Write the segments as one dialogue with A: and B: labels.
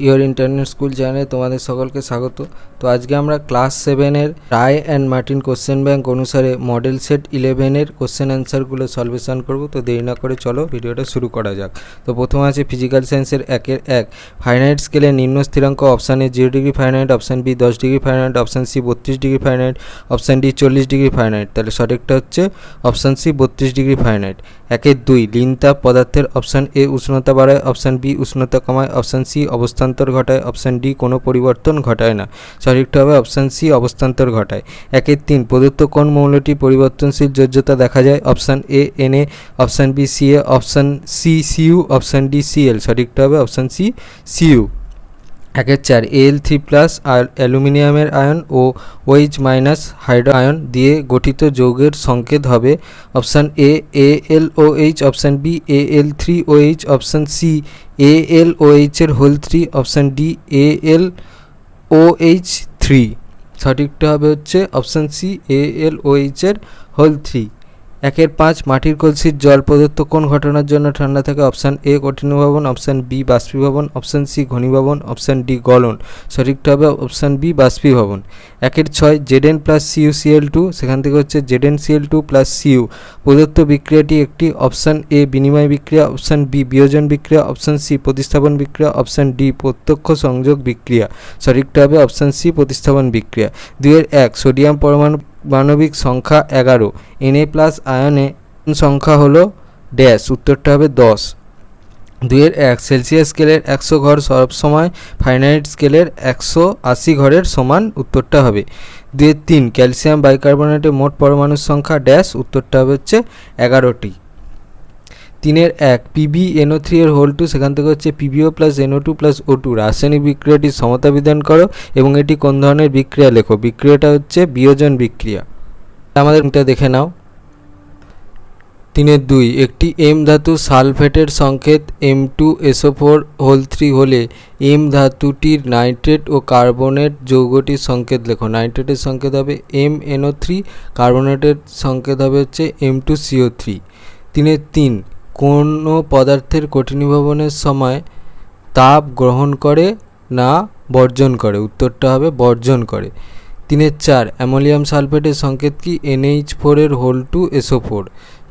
A: Your internet school চ্যানেলে তোমাদের সকলকে স্বাগত। তো আজকে আমরা ক্লাস 7-এর Ray and Martin question bank অনুসারে মডেল সেট 11-এর কোশ্চেন অ্যান্সারগুলো সলভেশন করব। তো দেরি না করে চলো ভিডিওটা শুরু করা যাক। তো প্রথমে আছে ফিজিক্যাল সায়েন্সের 1-1 ফাইনাইট স্কেলে নিম্ন স্থিরাঙ্ক। Option A 0 degree Fahrenheit, option B 10 degree Fahrenheit, option C 32 degree Fahrenheit, option D 40 degree Fahrenheit. তাহলে সঠিকটা হচ্ছে অপশান সি 32 ডিগ্রি ফাইনাইট। 1-2 লিন তাপ পদার্থের। অপশান এ উষ্ণতা বাড়ায়, অপশান বি উষ্ণতা কমায়, অপশান সি অবস্থান্তর ঘটায়, অপশান ডি কোনো পরিবর্তন ঘটায় না। সঠিকটা হবে অপশান সি অবস্থান্তর ঘটায়। 1-3 প্রদত্ত কোন মৌলটি পরিবর্তনশীল যোজ্যতা দেখা যায়? Option A Na, option B Ca, option C Cu, option D Cl। সঠিকটা হবে অপশান সি Cu। 1-4 Al3+ অ্যালুমিনিয়ামের আয়ন ও OH- হাইড্রো আয়ন দিয়ে গঠিত যৌগের সংকেত হবে? Option A AlOH, option B Al3OH, option C AlOH এর হোল 3, অপশান ডি AlOH3। সঠিকটা হবে হচ্ছে অপশান সি AlOH এর হোল 3। 1-5 মাটির কলসির জল প্রদত্ত কোন ঘটনার জন্য ঠান্ডা থাকে? অপশান এ কঠিনভবন, অপশান বি বাষ্পীভবন, অপশান সি ঘনীভবন, অপশান ডি গলন। সঠিকটা হবে অপশান বি বাষ্পীভবন। 1-6 Zn+CuCl2, সেখান থেকে হচ্ছে Zn Cl2+Cu প্রদত্ত বিক্রিয়াটি একটি? অপশান এ বিনিময় বিক্রিয়া, অপশান বি বিয়োজন বিক্রিয়া, অপশান সি প্রতিস্থাপন বিক্রিয়া, অপশান ডি প্রত্যক্ষ সংযোগ বিক্রিয়া। সঠিকটা হবে অপশান সি প্রতিস্থাপন বিক্রিয়া। 2-1 সোডিয়াম পরমাণু পারমাণবিক সংখ্যা 11, Na+ আয়নে সংখ্যা হলো ড্যাশ। উত্তরটা হবে 10। 2-1 সেলসিয়াস স্কেলের 100 ঘর সবসময় ফারেনহাইট স্কেলের 180 ঘরের সমান। উত্তরটা হবে 2-3 ক্যালসিয়াম বাইকার্বনেটের মোট পরমাণুর সংখ্যা ড্যাশ। উত্তরটা হবে হচ্ছে 11টি। 3-1 PbNO3 এর হোল 2, সেখান থেকে হচ্ছে PbO+NO2+O2 রাসায়নিক বিক্রিয়াটির সমতা বিধান করো এবং এটি কোন ধরনের বিক্রিয়া লেখো। বিক্রিয়াটা হচ্ছে বিয়োজন বিক্রিয়া। আমাদের এটা দেখে নাও। 3-2 একটি M ধাতু সালফেটের সংকেত M2SO4 হলে M ধাতুটির নাইট্রেট ও কার্বনেট যৌগটির সংকেত লেখো। নাইট্রেটের সংকেত হবে MnO3, কার্বনেটের সংকেত হবে হচ্ছে M2CO3। 3-3 কোনো পদার্থের কঠিনীভবনের সময় তাপ গ্রহণ করে না বর্জন করে? উত্তরটা হবে বর্জন করে। 3-4 অ্যামোনিয়াম সালফেটের সংকেত কি? NH4 এর হোল 2 SO4।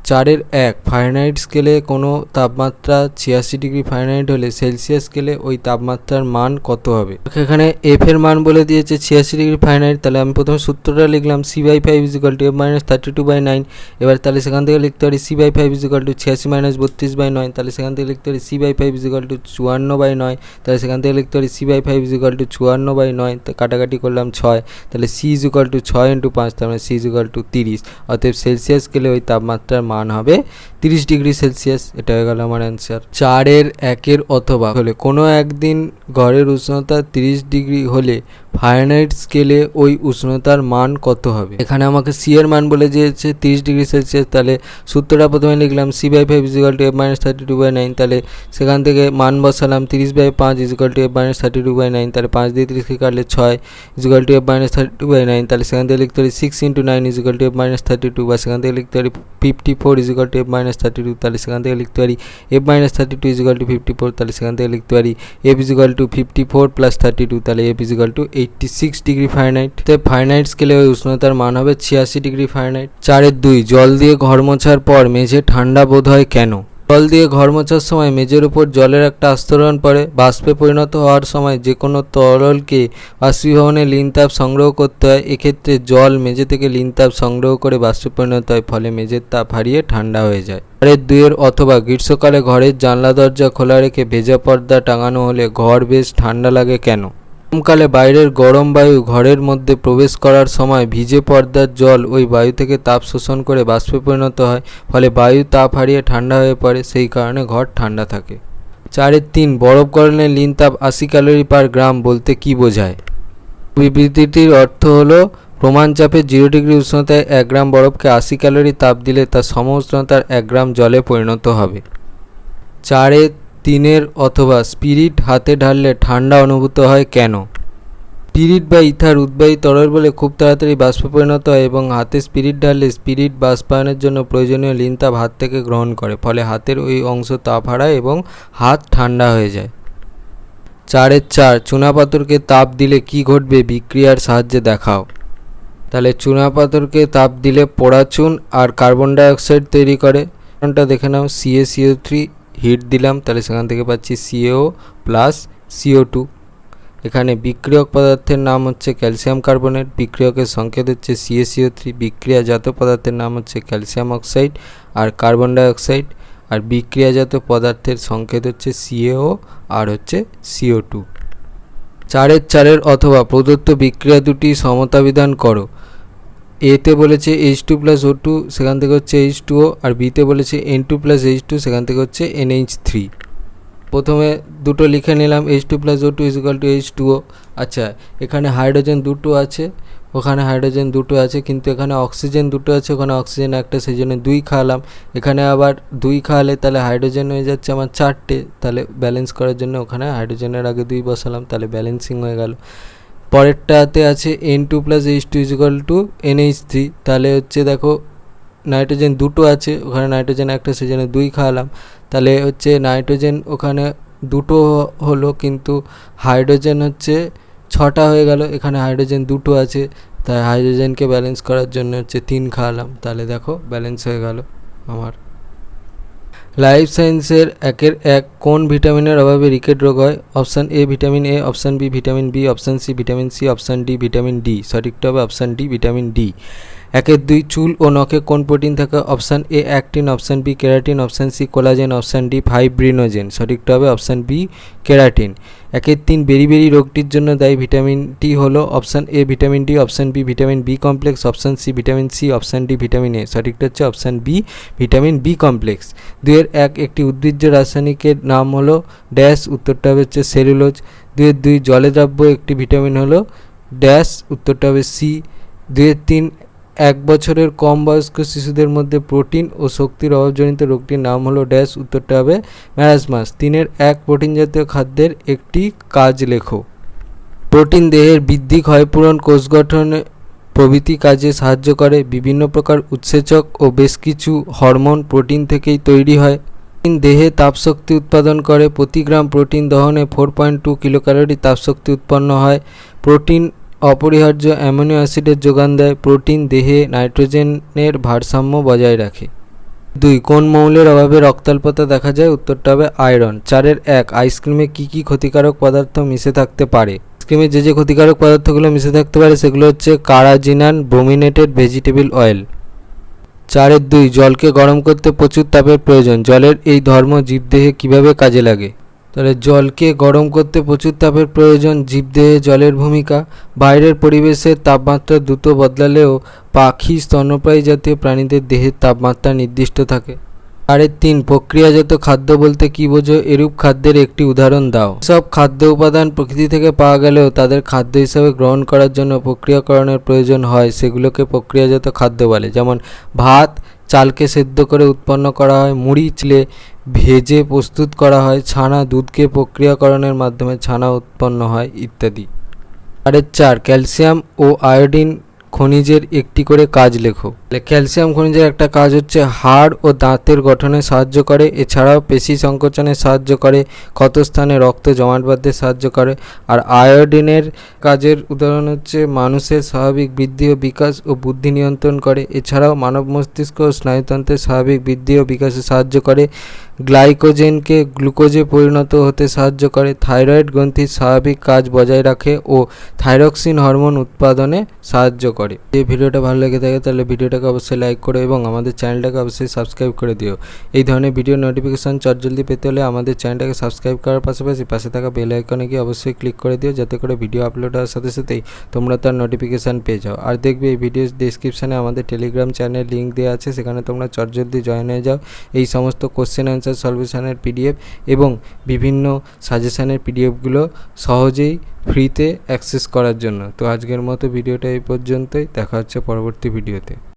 A: 4-1 ফারেনহাইট স্কেলে কোনো তাপমাত্রা 86 ডিগ্রি ফারেনহাইট হলে সেলসিয়াস স্কেলে ওই তাপমাত্রার মান কত হবে? এখানে এফ এর মান বলে দিয়েছে 86 ডিগ্রি ফারেনহাইট। তাহলে আমি প্রথমে সূত্রটা লিখলাম C/5 = F-32/9। এবার তাহলে সেখান থেকে লিখতে পারি C/5 = 86 - 32/9। তাহলে সেখান থেকে লিখতে পারি C/5 = 54/9। তাহলে সেখান থেকে লিখতে পারি C/5 = 54/9। কাটাকাটি করলাম 6। তাহলে C = 6 × 5, তার মানে C = 30। অতএব সেলসিয়াস স্কেলে ওই তাপমাত্রার মান হবে 30 ডিগ্রি সেলসিয়াস। এটা হয়ে গেল আমার অ্যান্সার। 4-1 অথবা হলে কোনো একদিন ঘরের উষ্ণতা 30 ডিগ্রি হলে ফারেনহাইট স্কেলে ওই উষ্ণতার মান কত হবে? এখানে আমাকে সি এর মান বলে দিয়েছে 30 ডিগ্রি সেলসিয়াস। তাহলে সূত্রটা প্রথমে লিখলাম C/5 = F-32/9। তাহলে সেখান থেকে মান বসালাম 30/5 = F-32/9। তাহলে 5 দিয়ে 30কে কাটলে 6 = F-32/9। তাহলে সেখান থেকে লিখতে পারি 6 × 9 = F-32, বা সেখান থেকে লিখতে পারি 54 = F-32। তাহলে সেখান থেকে লিখতে পারি F-32 = 54। তাহলে সেখান থেকে লিখতে পারি F = 54 + 32। তাহলে F = 86 ডিগ্রি ফারেনহাইট। তো ফারেনহাইট স্কেলে ওই উষ্ণতার মান হবে 86 ডিগ্রি ফারেনহাইট। 4-2 জল দিয়ে ঘর মোছার পর মেঝে ঠান্ডা বোধ হয় কেন? জল দিয়ে ঘর মোছার সময় মেঝের উপর জলের একটা আস্তরণ পড়ে। বাষ্পে পরিণত হওয়ার সময় যে কোনো তরলকে বাষ্পীভবনে লিন তাপ সংগ্রহ করতে হয়। এক্ষেত্রে জল মেঝে থেকে লিন তাপ সংগ্রহ করে বাষ্পে পরিণত হয়, ফলে মেঝের তাপ হারিয়ে ঠান্ডা হয়ে যায়। 4-2 অথবা গ্রীষ্মকালে ঘরের জানলা দরজা খোলা রেখে ভেজা পর্দা টাঙানো হলে ঘর বেশ ঠান্ডা লাগে কেন? গরমকালে বাইরের গরম বায়ু ঘরের মধ্যে প্রবেশ করার সময় ভিজে পর্দার জল ওই বায়ু থেকে তাপ শোষণ করে বাষ্পে পরিণত হয়, ফলে বায়ু তাপ হারিয়ে ঠান্ডা হয়ে পড়ে, সেই কারণে ঘর ঠান্ডা থাকে। 4-3 বরফ গরমে লিন তাপ 80 ক্যালোরি পার গ্রাম বলতে কি বোঝায়? বিবৃতিটির অর্থ হলো প্রমাণ চাপে 0 ডিগ্রি উষ্ণতায় 1 গ্রাম বরফকে 80 ক্যালোরি তাপ দিলে তা সম উষ্ণতার 1 গ্রাম জলে পরিণত হবে। 4-3 অথবা স্পিরিট হাতে ঢাললে ঠান্ডা অনুভূত হয় কেন? স্পিরিট বা ইথার উদ্বায়ী তরল বলে খুব তাড়াতাড়ি বাষ্পে পরিণত হয় এবং হাতে স্পিরিট ঢাললে স্পিরিট বাষ্পায়নের জন্য প্রয়োজনীয় লিন তাপ হাত থেকে গ্রহণ করে, ফলে হাতের ওই অংশ তাপ হারায় এবং হাত ঠান্ডা হয়ে যায়। 4 চুনাপাথরকে তাপ দিলে কি ঘটবে, বিক্রিয়ার সাহায্যে দেখাও। তাহলে চুনাপাথরকে তাপ দিলে পোড়া চুন আর কার্বন ডাইঅক্সাইড তৈরি করে। কারণটা দেখে নাও, CaCO3 হিট দিলাম, তাহলে সেখান থেকে পাচ্ছি CaO প্লাস CO2। এখানে বিক্রিয়ক পদার্থের নাম হচ্ছে ক্যালসিয়াম কার্বনেট, বিক্রিয়কের সংকেত হচ্ছে CaCO3, বিক্রিয়াজাত পদার্থের নাম হচ্ছে ক্যালসিয়াম অক্সাইড আর কার্বন ডাইঅক্সাইড, আর বিক্রিয়াজাত পদার্থের সংকেত হচ্ছে CaO আর হচ্ছে CO2। 4 অথবা প্রদত্ত বিক্রিয়া দুটি সমতা বিধান করো। এতে বলেছে H2 প্লাস O2, সেখান থেকে হচ্ছে H2O, আর বিতে বলেছে N2 প্লাস H2, সেখান থেকে হচ্ছে NH3। প্রথমে দুটো লিখে নিলাম, H2 plus O2 equal to H2O। আচ্ছা, এখানে হাইড্রোজেন দুটো আছে, ওখানে হাইড্রোজেন দুটো আছে, কিন্তু এখানে অক্সিজেন দুটো আছে, ওখানে অক্সিজেন একটা, সেই জন্য 2 খাওয়ালাম। এখানে আবার 2 খাওয়ালে তাহলে হাইড্রোজেন হয়ে যাচ্ছে আমার 4টে, তাহলে ব্যালেন্স করার জন্য ওখানে হাইড্রোজেনের আগে 2 বসালাম, তাহলে ব্যালেন্সিং হয়ে গেল। পরেরটাতে আছে N2 plus H2 equal to NH3, তাহলে হচ্ছে দেখো নাইট্রোজেন দুটো আছে, ওখানে নাইট্রোজেন একটা, সেই জন্য 2 খাওয়ালাম, তাহলে হচ্ছে নাইট্রোজেন ওখানে দুটো হলো, কিন্তু হাইড্রোজেন হচ্ছে 6টা হয়ে গেল, এখানে হাইড্রোজেন দুটো আছে, তাই হাইড্রোজেনকে ব্যালেন্স করার জন্য হচ্ছে 3 খাওয়ালাম, তাহলে দেখো ব্যালেন্স হয়ে গেল আমার। লাইফ সায়েন্সের 1 কোন ভিটামিনের অভাবে রিকেট রোগ হয়? Option A vitamin A, option B vitamin B, option C vitamin C, option D vitamin D. সঠিকটা হবে অপশান ডি ভিটামিন ডি। 2 চুল ও নখে কোন প্রোটিন থাকে? Option A actin, option B keratin, option C collagen, option D fibrinogen. সঠিকটা হবে option B keratin. 3 বেরি রোগটির জন্য দায়ী ভিটামিনটি হলো? Option A vitamin D, option B vitamin B complex, option C vitamin C, option D vitamin A. সঠিকটা হচ্ছে option B vitamin B complex. 2 একটি উদ্ভিজ্জ রাসায়নিকের নাম হলো ড্যাশ, উত্তরটা হবে হচ্ছে সেলুলোজ। 2 জলে দ্রাব্য একটি ভিটামিন হলো ড্যাশ, উত্তরটা হবে সি। 3 1 বছরের কম বয়স্ক শিশুদের মধ্যে প্রোটিন ও শক্তির অভাবজনিত রোগটির নাম হলো ড্যাশ, উত্তরটা হবে ম্যারাসমাস। 3 প্রোটিন জাতীয় খাদ্যের একটি কাজ লেখো। প্রোটিন দেহের বৃদ্ধি, ক্ষয়পূরণ, কোষ গঠন প্রভৃতি কাজে সাহায্য করে। বিভিন্ন প্রকার উৎসেচক ও বেশ কিছু হরমোন প্রোটিন থেকেই তৈরি হয়। প্রোটিন দেহে তাপশক্তি উৎপাদন করে। প্রতি গ্রাম প্রোটিন দহনে 4.2 কিলোক্যালোরি তাপশক্তি উৎপন্ন হয়। প্রোটিন অপরিহার্য অ্যামিনো অ্যাসিডের যোগান দেয়। প্রোটিন দেহে নাইট্রোজেনের ভারসাম্য বজায় রাখে। 2 কোন মৌলের অভাবে রক্তাল্পতা দেখা যায়? উত্তরটা হবে আয়রন। 1 আইসক্রিমে কি কি ক্ষতিকারক পদার্থ মিশে থাকতে পারে? আইসক্রিমে যে ক্ষতিকারক পদার্থগুলো মিশে থাকতে পারে সেগুলো হচ্ছে কারাজিনান, ব্রোমিনেটেড ভেজিটেবল অয়েল। 2 জলকে গরম করতে প্রচুর তাপের প্রয়োজন। জলের এই ধর্ম জীবদেহে কিভাবে কাজে লাগে? তাহলে জলকে গরম করতে প্রচুর তাপের প্রয়োজন। জীবদেহে জলের ভূমিকা, বাইরের পরিবেশের তাপমাত্রা দ্রুত বদলালেও পাখি, স্তন্যপায়ী জাতীয় প্রাণীদের দেহের তাপমাত্রা নির্দিষ্ট থাকে। 3 প্রক্রিয়াজাত খাদ্য বলতে কী বোঝো? এরূপ খাদ্যের একটি উদাহরণ দাও। সব খাদ্য উপাদান প্রকৃতি থেকে পাওয়া গেলেও তাদের খাদ্য হিসাবে গ্রহণ করার জন্য প্রক্রিয়াকরণের প্রয়োজন হয়, সেগুলোকে প্রক্রিয়াজাত খাদ্য বলে। যেমন ভাত চালকে সেদ্ধ করে উৎপন্ন করা হয়, মুড়ি চিলে ভেজে প্রস্তুত করা হয়, ছানা দুধকে প্রক্রিয়াকরণের মাধ্যমে ছানা উৎপন্ন হয় ইত্যাদি। 4 ক্যালসিয়াম ও আয়োডিন খনিজের একটি করে কাজ লেখো। ক্যালসিয়াম খনিজের একটা কাজ হচ্ছে হাড় ও দাঁতের গঠনে সাহায্য করে, এছাড়াও পেশি সংকোচনে সাহায্য করে, ক্ষত স্থানে রক্ত জমাট বাঁধতে সাহায্য করে। আর আয়োডিনের কাজের উদাহরণ হচ্ছে মানুষের স্বাভাবিক বৃদ্ধি ও বিকাশ ও বুদ্ধি নিয়ন্ত্রণ করে, এছাড়াও মানব মস্তিষ্ক ও স্নায়ুতন্ত্রের স্বাভাবিক বৃদ্ধি ও বিকাশে সাহায্য করে, গ্লাইকোজেনকে গ্লুকোজে পরিণত হতে সাহায্য করে, থাইরয়েড গ্রন্থির স্বাভাবিক কাজ বজায় রাখে ও থাইরক্সিন হরমোন উৎপাদনে সাহায্য করে। এই ভিডিওটা ভালো লেগে থাকে তাহলে ভিডিওটাকে অবশ্যই লাইক করো এবং আমাদের চ্যানেলটাকে অবশ্যই সাবস্ক্রাইব করে দিও। এই ধরনের ভিডিও নোটিফিকেশান চটজলদি পেতে হলে আমাদের চ্যানেলটাকে সাবস্ক্রাইব করার পাশাপাশি পাশে থাকা বেল আইকনে গিয়ে অবশ্যই ক্লিক করে দিও, যাতে করে ভিডিও আপলোড হওয়ার সাথে সাথেই তোমরা তার নোটিফিকেশান পেয়ে যাও। আর দেখবে এই ভিডিওর ডেসক্রিপশানে আমাদের টেলিগ্রাম চ্যানেল লিঙ্ক দেওয়া আছে, সেখানে তোমরা চটজলদি জয়েন হয়ে যাও এই সমস্ত কোশ্চেন অ্যান্সার সলিউশনের পিডিএফ এবং বিভিন্ন সাজেশানের পিডিএফগুলো সহজেই ফ্রিতে অ্যাক্সেস করার জন্য। তো আজকের মতো ভিডিওটা এই পর্যন্তই, দেখা হচ্ছে পরবর্তী ভিডিওতে।